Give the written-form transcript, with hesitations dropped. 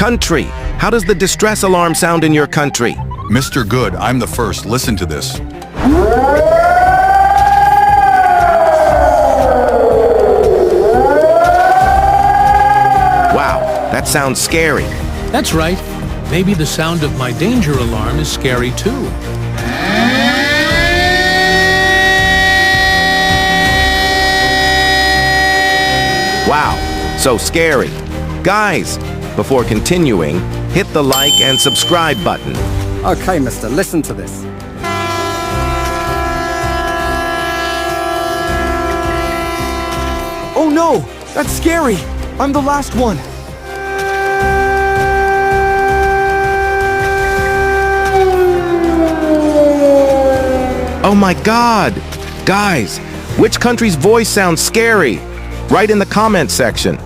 Country, how does the distress alarm sound in your country? Mr. Good, I'm the first. Listen to this. Wow, that sounds scary. That's right. Maybe the sound of my danger alarm is scary too. Wow, so scary. Guys, before continuing, hit the like and subscribe button. Okay, mister, listen to this. Oh no! That's scary! I'm the last one! Oh my God! Guys, which country's voice sounds scary? Write in the comment section.